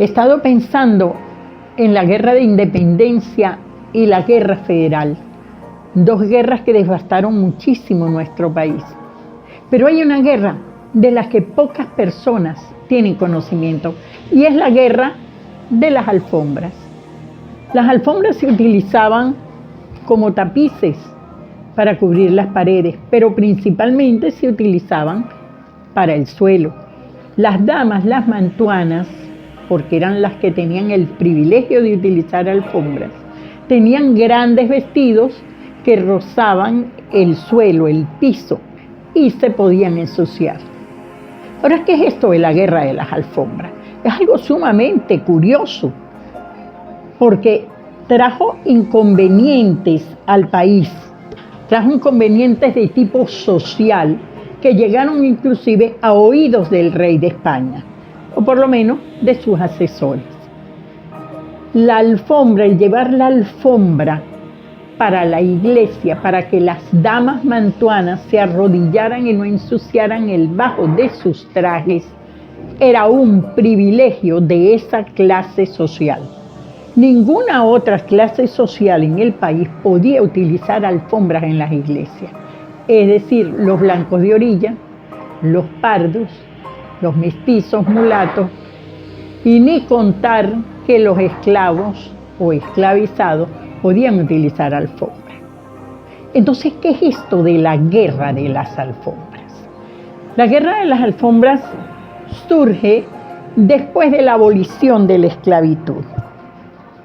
He estado pensando en la guerra de independencia y la guerra federal, dos guerras que devastaron muchísimo nuestro país. Pero hay una guerra de la que pocas personas tienen conocimiento, y es la guerra de las alfombras. Las alfombras se utilizaban como tapices para cubrir las paredes, pero principalmente se utilizaban para el suelo. Las damas, las mantuanas, porque eran las que tenían el privilegio de utilizar alfombras, tenían grandes vestidos que rozaban el suelo, el piso, y se podían ensuciar. Ahora, ¿qué es esto de la guerra de las alfombras? Es algo sumamente curioso, porque trajo inconvenientes al país, trajo inconvenientes de tipo social que llegaron inclusive a oídos del rey de España, o por lo menos de sus asesores. La alfombra, el llevar la alfombra para la iglesia, para que las damas mantuanas se arrodillaran y no ensuciaran el bajo de sus trajes, era un privilegio de esa clase social. Ninguna otra clase social en el país podía utilizar alfombras en las iglesias. Es decir, los blancos de orilla, los pardos, los mestizos, mulatos, y ni contar que los esclavos o esclavizados podían utilizar alfombras. Entonces, ¿qué es esto de la guerra de las alfombras? La guerra de las alfombras surge después de la abolición de la esclavitud.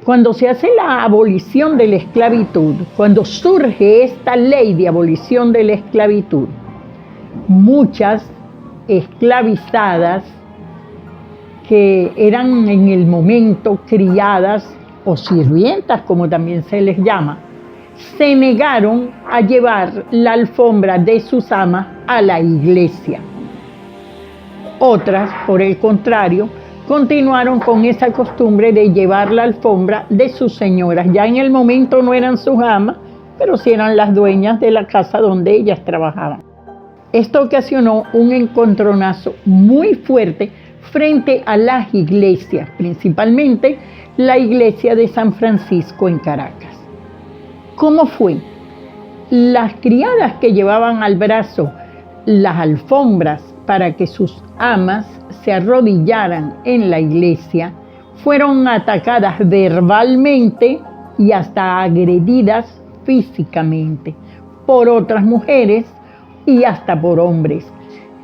Cuando se hace la abolición de la esclavitud, cuando surge esta ley de abolición de la esclavitud, muchas esclavizadas que eran en el momento criadas o sirvientas, como también se les llama, se negaron a llevar la alfombra de sus amas a la iglesia. Otras, por el contrario, continuaron con esa costumbre de llevar la alfombra de sus señoras. Ya en el momento no eran sus amas, pero sí eran las dueñas de la casa donde ellas trabajaban. Esto ocasionó un encontronazo muy fuerte frente a las iglesias, principalmente la iglesia de San Francisco en Caracas. ¿Cómo fue? Las criadas que llevaban al brazo las alfombras para que sus amas se arrodillaran en la iglesia fueron atacadas verbalmente y hasta agredidas físicamente por otras mujeres y hasta por hombres.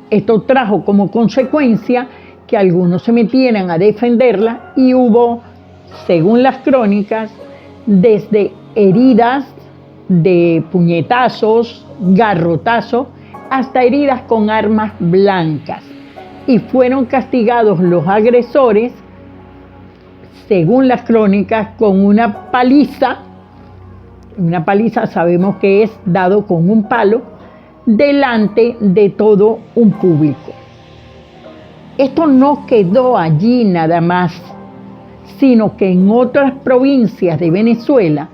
Esto trajo como consecuencia que algunos se metieran a defenderla y hubo, según las crónicas, desde heridas de puñetazos, garrotazos, hasta heridas con armas blancas. Y fueron castigados los agresores, según las crónicas, con una paliza. Una paliza sabemos que es dado con un palo, delante de todo un público. Esto no quedó allí nada más, sino que en otras provincias de Venezuela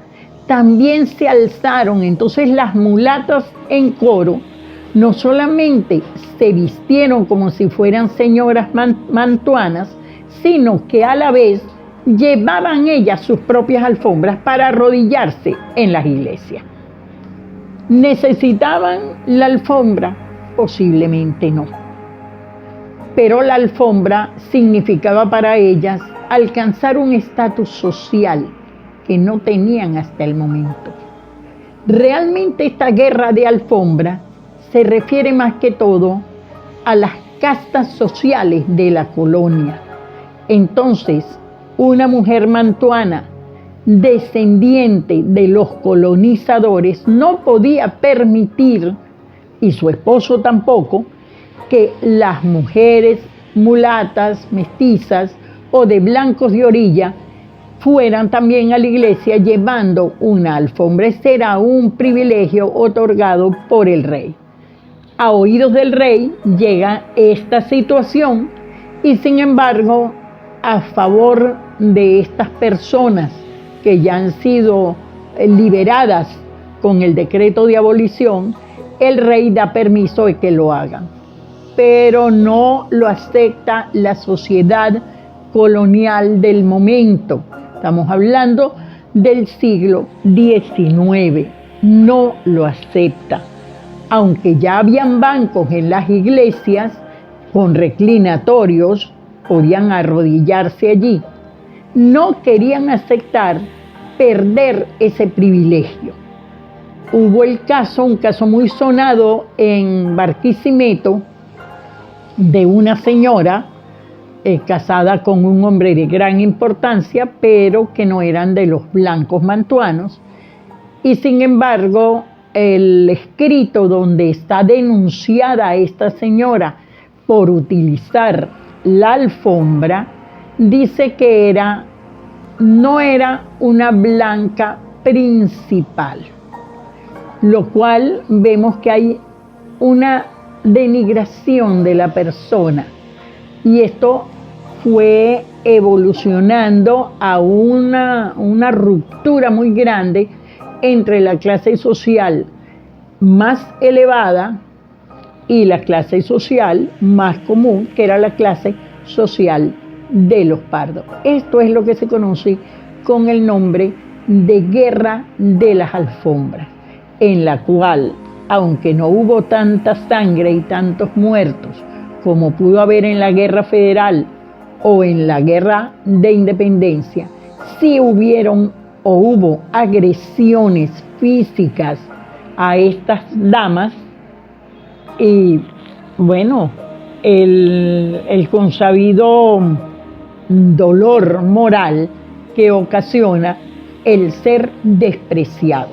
también se alzaron. Entonces las mulatas en coro no solamente se vistieron como si fueran señoras mantuanas, sino que a la vez llevaban ellas sus propias alfombras para arrodillarse en las iglesias. ¿Necesitaban la alfombra? Posiblemente no. Pero la alfombra significaba para ellas alcanzar un estatus social que no tenían hasta el momento. Realmente esta guerra de alfombra se refiere más que todo a las castas sociales de la colonia. Entonces, una mujer mantuana, descendiente de los colonizadores, no podía permitir, y su esposo tampoco, que las mujeres mulatas, mestizas o de blancos de orilla fueran también a la iglesia llevando una alfombra. Este era un privilegio otorgado por el rey. A oídos del rey llega esta situación y, sin embargo, a favor de estas personas que ya han sido liberadas con el decreto de abolición, el rey da permiso de que lo hagan, pero no lo acepta la sociedad colonial del momento. Estamos hablando del siglo XIX. No lo acepta. Aunque ya habían bancos en las iglesias con reclinatorios, podían arrodillarse allí. No querían aceptar perder ese privilegio. Hubo un caso muy sonado en Barquisimeto, de una señora casada con un hombre de gran importancia, pero que no eran de los blancos mantuanos. Y sin embargo, el escrito donde está denunciada a esta señora por utilizar la alfombra, dice que no era una blanca principal, lo cual vemos que hay una denigración de la persona, y esto fue evolucionando a una ruptura muy grande entre la clase social más elevada y la clase social más común, que era la clase social de los pardos. Esto es lo que se conoce con el nombre de Guerra de las Alfombras, en la cual, aunque no hubo tanta sangre y tantos muertos como pudo haber en la Guerra Federal o en la Guerra de Independencia, sí hubo agresiones físicas a estas damas, y bueno, el consabido dolor moral que ocasiona el ser despreciado.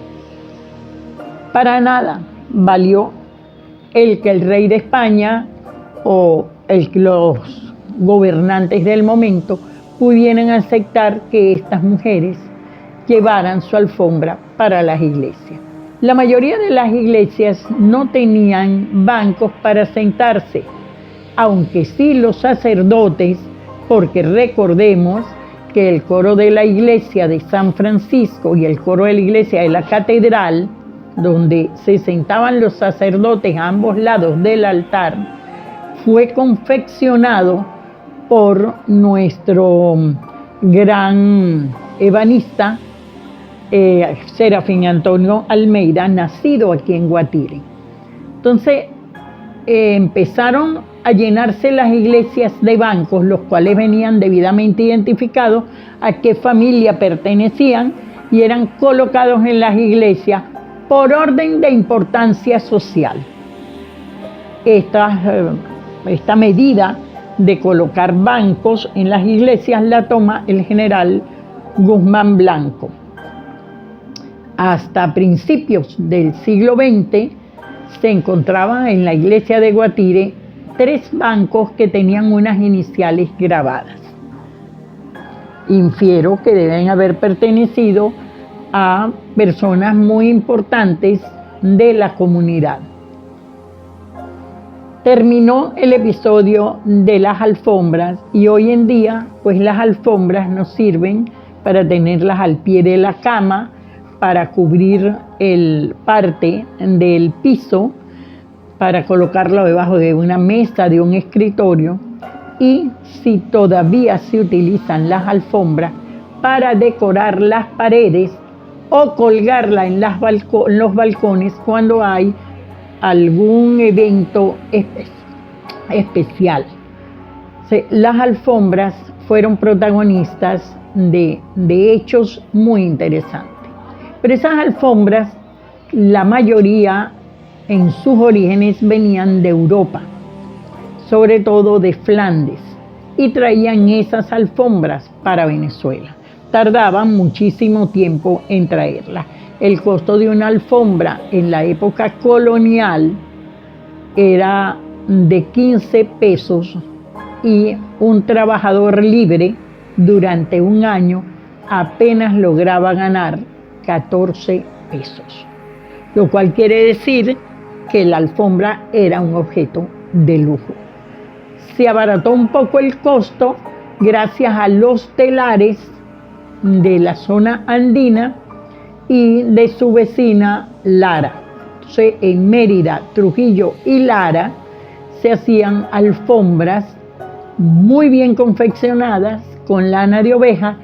Para nada valió el que el rey de España o los gobernantes del momento pudieran aceptar que estas mujeres llevaran su alfombra para las iglesias. La mayoría de las iglesias no tenían bancos para sentarse, aunque sí los sacerdotes, porque recordemos que el coro de la iglesia de San Francisco y el coro de la iglesia de la catedral, donde se sentaban los sacerdotes a ambos lados del altar, fue confeccionado por nuestro gran ebanista Serafín Antonio Almeida, nacido aquí en Guatire. Entonces empezaron a llenarse las iglesias de bancos, los cuales venían debidamente identificados a qué familia pertenecían y eran colocados en las iglesias por orden de importancia social. Esta medida de colocar bancos en las iglesias la toma el general Guzmán Blanco. Hasta principios del siglo XX se encontraban en la iglesia de Guatire 3 bancos que tenían unas iniciales grabadas. Infiero que deben haber pertenecido a personas muy importantes de la comunidad. Terminó el episodio de las alfombras y hoy en día pues las alfombras nos sirven para tenerlas al pie de la cama, para cubrir parte del piso, para colocarlo debajo de una mesa, de un escritorio, y si todavía se utilizan las alfombras para decorar las paredes o colgarla en los balcones cuando hay algún evento especial. Las alfombras fueron protagonistas de hechos muy interesantes. Pero esas alfombras, la mayoría en sus orígenes venían de Europa, sobre todo de Flandes, y traían esas alfombras para Venezuela. Tardaban muchísimo tiempo en traerlas. El costo de una alfombra en la época colonial era de 15 pesos y un trabajador libre durante un año apenas lograba ganar 14 pesos, lo cual quiere decir que la alfombra era un objeto de lujo. Se abarató un poco el costo gracias a los telares de la zona andina y de su vecina Lara. Entonces, en Mérida, Trujillo y Lara se hacían alfombras muy bien confeccionadas con lana de oveja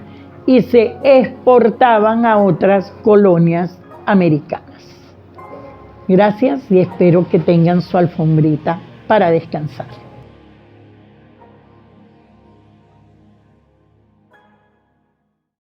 y se exportaban a otras colonias americanas. Gracias y espero que tengan su alfombrita para descansar.